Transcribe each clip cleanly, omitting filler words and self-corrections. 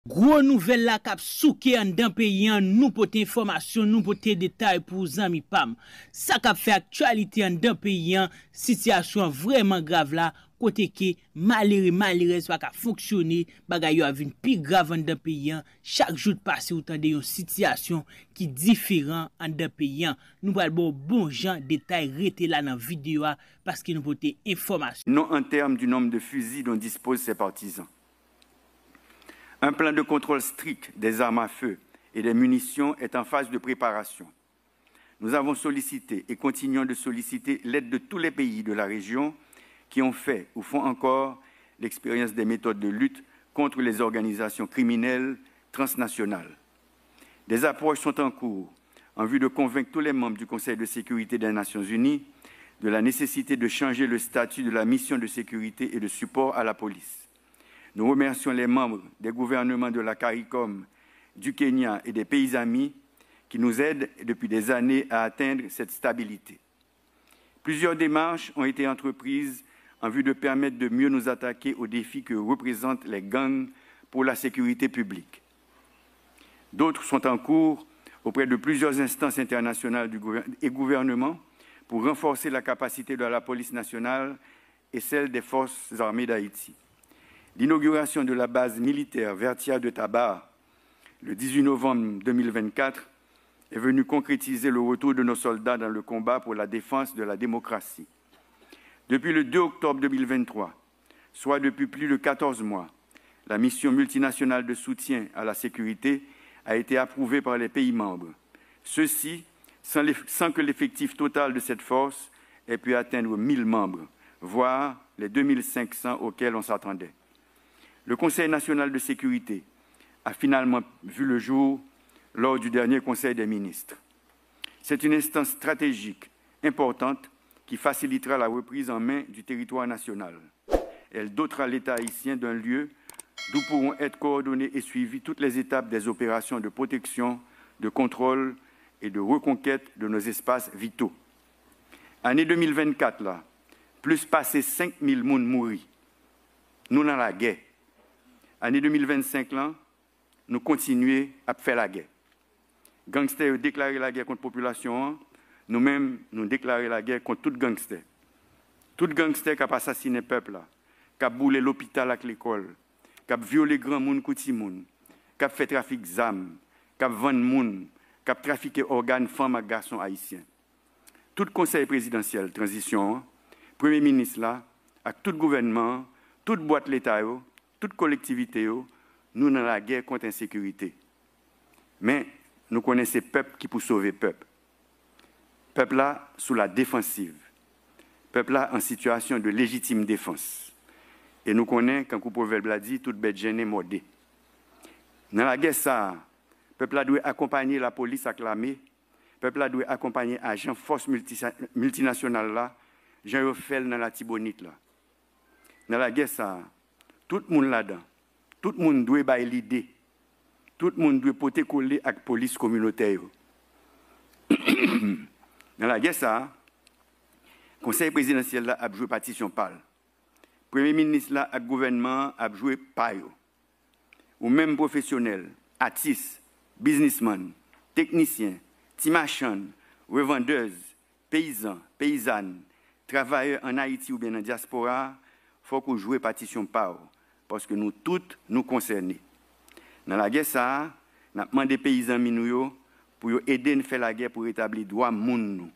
Gros nouvelle la kap souke en dan pays nous pote information, nous pote détail pour zami pam. Ça kap fait actualité en dan pays situation vraiment grave là, côté que malheureux pas ka fonctionner, bagay yo a vinn pi grave en dan pays chaque jour passé autant de yon situation qui différent en dan pays. Nous pral bon gens détail rete là dans vidéo parce que nous pote information. Non en termes du nombre de fusils dont disposent ses partisans. Un plan de contrôle strict des armes à feu et des munitions est en phase de préparation. Nous avons sollicité et continuons de solliciter l'aide de tous les pays de la région qui ont fait ou font encore l'expérience des méthodes de lutte contre les organisations criminelles transnationales. Des approches sont en cours en vue de convaincre tous les membres du Conseil de sécurité des Nations Unies de la nécessité de changer le statut de la mission de sécurité et de support à la police. Nous remercions les membres des gouvernements de la CARICOM, du Kenya et des pays amis qui nous aident depuis des années à atteindre cette stabilité. Plusieurs démarches ont été entreprises en vue de permettre de mieux nous attaquer aux défis que représentent les gangs pour la sécurité publique. D'autres sont en cours auprès de plusieurs instances internationales et gouvernements pour renforcer la capacité de la police nationale et celle des forces armées d'Haïti. L'inauguration de la base militaire Vertia de Tabar, le 18 novembre 2024, est venue concrétiser le retour de nos soldats dans le combat pour la défense de la démocratie. Depuis le 2 octobre 2023, soit depuis plus de 14 mois, la mission multinationale de soutien à la sécurité a été approuvée par les pays membres. Ceci sans que l'effectif total de cette force ait pu atteindre 1000 membres, voire les 2500 auxquels on s'attendait. Le Conseil national de sécurité a finalement vu le jour lors du dernier Conseil des ministres. C'est une instance stratégique importante qui facilitera la reprise en main du territoire national. Elle dotera l'État haïtien d'un lieu d'où pourront être coordonnées et suivies toutes les étapes des opérations de protection, de contrôle et de reconquête de nos espaces vitaux. Année 2024, là, plus passé 5000 moun mouri. Nous dans la guerre. Année 2025, là, nous continuons à faire la guerre. Gangsters ont déclaré la guerre contre la population, nous-mêmes, nous déclarons la guerre contre tout gangster. Tout gangster qui a assassiné le peuple, qui a boulé l'hôpital avec l'école, qui a violé grand monde, petit monde, qui a fait trafic d'armes, qui a vendu monde, qui a trafiqué organes femmes et garçons haïtiens. Tout conseil présidentiel, transition, premier ministre là, avec tout gouvernement, toute boîte l'État, toute collectivité, nous dans la guerre contre l'insécurité. Mais nous connaissons peuple qui pour sauver peuple. Peuple là sous la défensive. Peuple là en situation de légitime défense. Et nous connaissons, quand le proverbe l'a dit, toute bête gênée mordée. Dans la guerre, ça, peuple là doit accompagner la police acclamée. Peuple là doit accompagner agents force multinationales là, Jean Yofel dans la Tibonite là. Dans la guerre, ça, tout le monde là-dedans, tout le monde doit avoir l'idée, tout le monde doit porter coller avec la police communautaire. Dans la guerre, ça, le conseil présidentiel là a joué partition pâle. Le premier ministre là, le gouvernement a joué paille. Ou même professionnels, artistes, businessmen, techniciens, timachan, revendeuses, paysans, paysannes, travailleurs en Haïti ou bien en diaspora, il faut qu'on joue partition pâle. Parce que nous toutes nous concernés. Dans la guerre, ça, nous avons demandé aux paysans minouyo pour aider à faire la guerre pour rétablir les droits moun,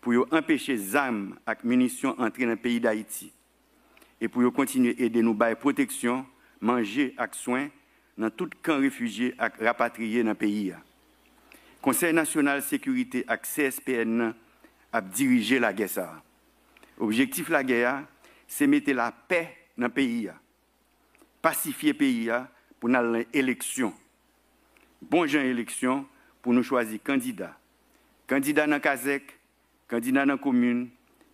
pour empêcher les armes et munitions d'entrer dans le pays d'Haïti et pour continuer à aider nous à protection, manger et soins dans tout camp réfugiés et rapatriés dans le pays. Le Conseil national de sécurité et CSPN a dirigé la guerre. L'objectif de la guerre, c'est mettre la paix dans le pays. Pacifier le pays pour l'élection. Bon genre élection pour nous choisir candidats. Candidats dans Kazek, candidats dans la commune,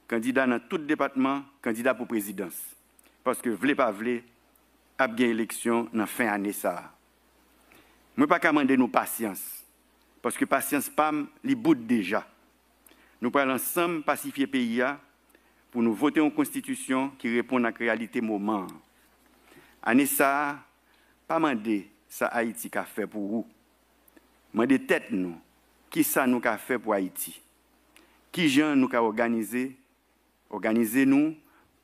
candidats dans tout département, candidats pour présidence. Parce que, vle pas vle, a bien élection dans fin année ça. Moi pas demander nous patience. Parce que patience pam li bout déjà. Nous prenons ensemble pacifier le pays pour nous voter une constitution qui répond à la réalité moment. Année ça, pas mandé ça Haïti qu'a fait pour vous. Moi de tête nous, qui ça nous qu'a fait pour Haïti? Qui gens nous qu'a organiser nous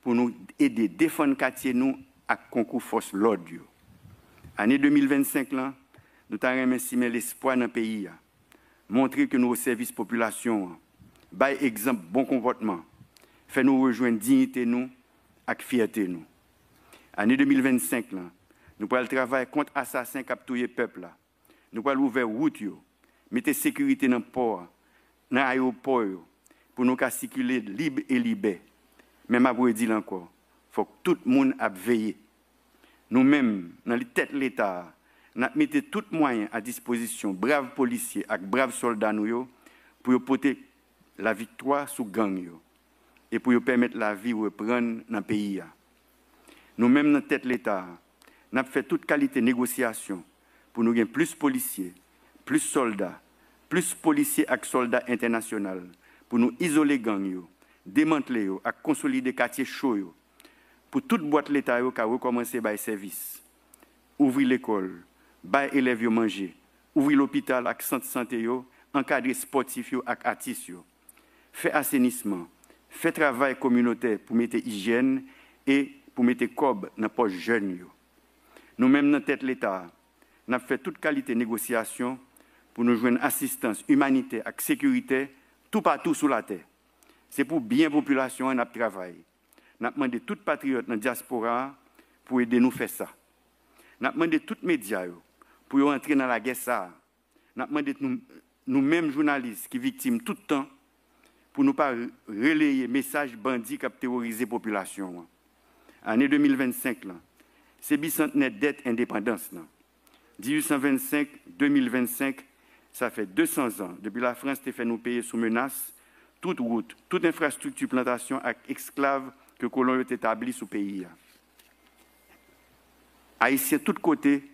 pour nous aider défendre quartier nous à concours force l'ordre. Année 2025 là, nous t'avons estimé l'espoir dans le pays, montrer que nous au service population, bail exemple bon comportement, fait nous rejoindre dignité nous avec fierté nous. Année 2025 là, nous pourrons travailler contre assassins capturés peuple là. Nous pourrons ouvrir route yo, mettre sécurité dans le port, dans l'aéroport pour nous circuler libre et libre. Même après dire encore, faut que tout le monde a veillé. Nous-mêmes, dans les têtes de l'État, nous mettons tous les moyens à disposition, braves policiers et braves soldats nous, pour porter la victoire sous gang et pour permettre la vie de reprendre dans le pays. Nous-mêmes, dans la tête de l'État, nous avons fait toute qualité de négociation pour nous gagner plus de policiers, plus de soldats, plus de policiers et soldats internationaux, pour nous isoler gang, démanteler et consolider les quartiers chauds, pour toute boîte l'État qui a recommencé par service. Ouvrir l'école, bailler élèves manger, ouvrir l'hôpital avec centre santé, encadrer sportifs et artistes, faire assainissement, faire travail communautaire pour mettre hygiène et pour mettre cob dans les poches jeunes. Nous-mêmes, dans la tête de l'État, nous avons fait toute qualité de négociation pour nous joindre assistance humanitaire et sécurité tout partout sur la terre. C'est pour bien la population et notre travail. Nous avons demandé tous les patriotes dans la diaspora pour aider nous à faire ça. Nous avons demandé tous les médias pour entrer dans la guerre. Nous avons demandé nous-mêmes journalistes qui sont victimes tout le temps pour ne pas relayer messages bandits qui ont terrorisé la population. Année 2025, c'est bicentenaire dette indépendance. 1825-2025, ça fait 200 ans. Depuis la France a fait nous payer sous menace toute route, toute infrastructure plantation avec esclaves que les colons ont établis sous le pays. Haïtiens de tous côtés,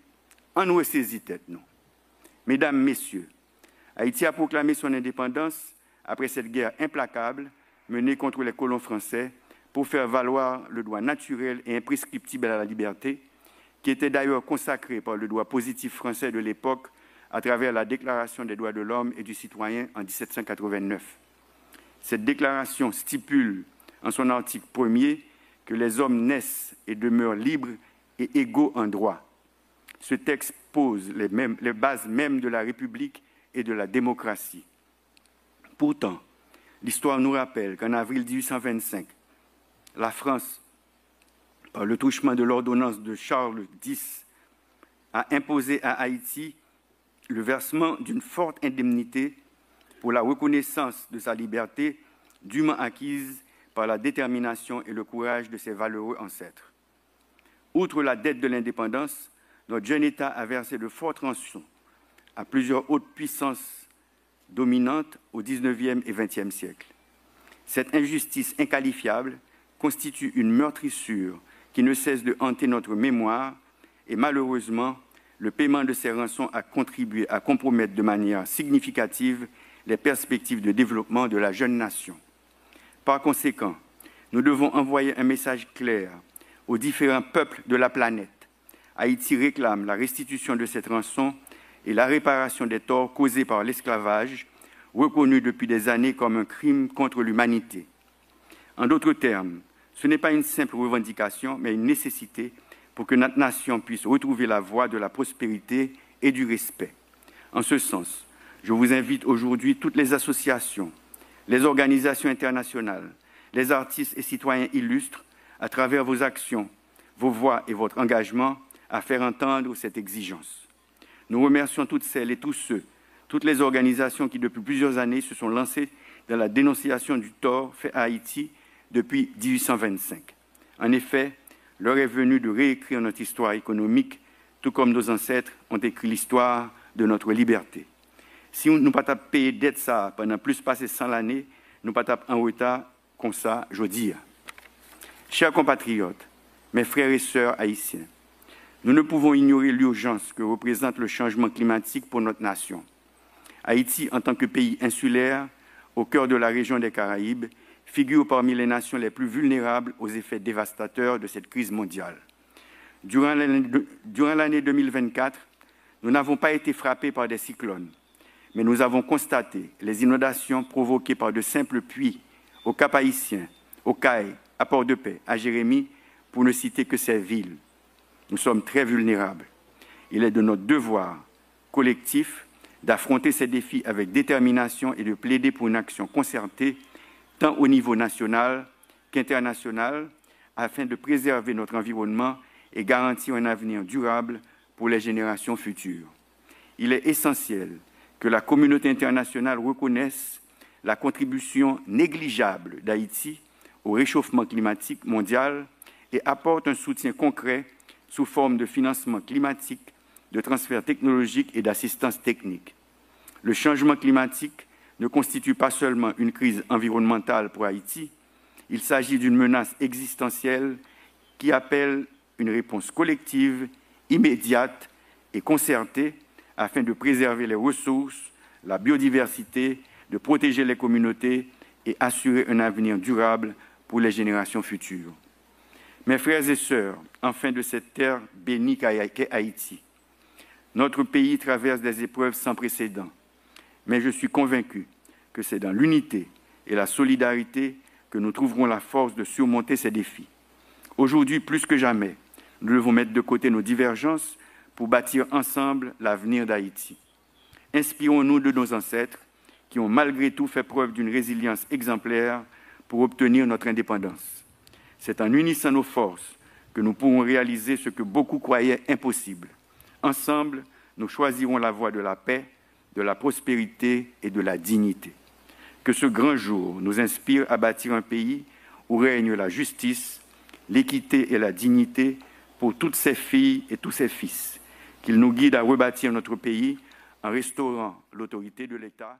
en nous ressaisi tête. Mesdames, Messieurs, Haïti a proclamé son indépendance après cette guerre implacable menée contre les colons français pour faire valoir le droit naturel et imprescriptible à la liberté, qui était d'ailleurs consacré par le droit positif français de l'époque à travers la Déclaration des droits de l'homme et du citoyen en 1789. Cette déclaration stipule en son article 1er que les hommes naissent et demeurent libres et égaux en droit. Ce texte pose les bases mêmes de la République et de la démocratie. Pourtant, l'histoire nous rappelle qu'en avril 1825, la France, par le truchement de l'ordonnance de Charles X, a imposé à Haïti le versement d'une forte indemnité pour la reconnaissance de sa liberté dûment acquise par la détermination et le courage de ses valeureux ancêtres. Outre la dette de l'indépendance, notre jeune État a versé de fortes rançons à plusieurs hautes puissances dominantes au XIXe et XXe siècle. Cette injustice inqualifiable constitue une meurtrissure qui ne cesse de hanter notre mémoire et malheureusement, le paiement de ces rançons a contribué à compromettre de manière significative les perspectives de développement de la jeune nation. Par conséquent, nous devons envoyer un message clair aux différents peuples de la planète. Haïti réclame la restitution de cette rançon et la réparation des torts causés par l'esclavage, reconnu depuis des années comme un crime contre l'humanité. En d'autres termes, ce n'est pas une simple revendication, mais une nécessité pour que notre nation puisse retrouver la voie de la prospérité et du respect. En ce sens, je vous invite aujourd'hui toutes les associations, les organisations internationales, les artistes et citoyens illustres, à travers vos actions, vos voix et votre engagement, à faire entendre cette exigence. Nous remercions toutes celles et tous ceux, toutes les organisations qui, depuis plusieurs années, se sont lancées dans la dénonciation du tort fait à Haïti depuis 1825. En effet, l'heure est venue de réécrire notre histoire économique, tout comme nos ancêtres ont écrit l'histoire de notre liberté. Si nous ne pas payer dette ça pendant plus passé 100 l'année, nous ne pas en retard comme ça, je dis. Chers compatriotes, mes frères et sœurs haïtiens, nous ne pouvons ignorer l'urgence que représente le changement climatique pour notre nation. Haïti, en tant que pays insulaire, au cœur de la région des Caraïbes, figure parmi les nations les plus vulnérables aux effets dévastateurs de cette crise mondiale. Durant l'année 2024, Nous n'avons pas été frappés par des cyclones, mais nous avons constaté les inondations provoquées par de simples pluies au Cap-Haïtien, au Caille, à Port-de-Paix, à Jérémie, pour ne citer que ces villes. Nous sommes très vulnérables. Il est de notre devoir collectif d'affronter ces défis avec détermination et de plaider pour une action concertée, tant au niveau national qu'international, afin de préserver notre environnement et garantir un avenir durable pour les générations futures. Il est essentiel que la communauté internationale reconnaisse la contribution négligeable d'Haïti au réchauffement climatique mondial et apporte un soutien concret sous forme de financement climatique, de transfert technologique et d'assistance technique. Le changement climatique ne constitue pas seulement une crise environnementale pour Haïti, il s'agit d'une menace existentielle qui appelle une réponse collective, immédiate et concertée afin de préserver les ressources, la biodiversité, de protéger les communautés et assurer un avenir durable pour les générations futures. Mes frères et sœurs, enfin de cette terre bénie qu'est Haïti, notre pays traverse des épreuves sans précédent, mais je suis convaincu que c'est dans l'unité et la solidarité que nous trouverons la force de surmonter ces défis. Aujourd'hui, plus que jamais, nous devons mettre de côté nos divergences pour bâtir ensemble l'avenir d'Haïti. Inspirons-nous de nos ancêtres qui ont malgré tout fait preuve d'une résilience exemplaire pour obtenir notre indépendance. C'est en unissant nos forces que nous pourrons réaliser ce que beaucoup croyaient impossible. Ensemble, nous choisirons la voie de la paix, de la prospérité et de la dignité. Que ce grand jour nous inspire à bâtir un pays où règne la justice, l'équité et la dignité pour toutes ses filles et tous ses fils. Qu'il nous guide à rebâtir notre pays en restaurant l'autorité de l'État.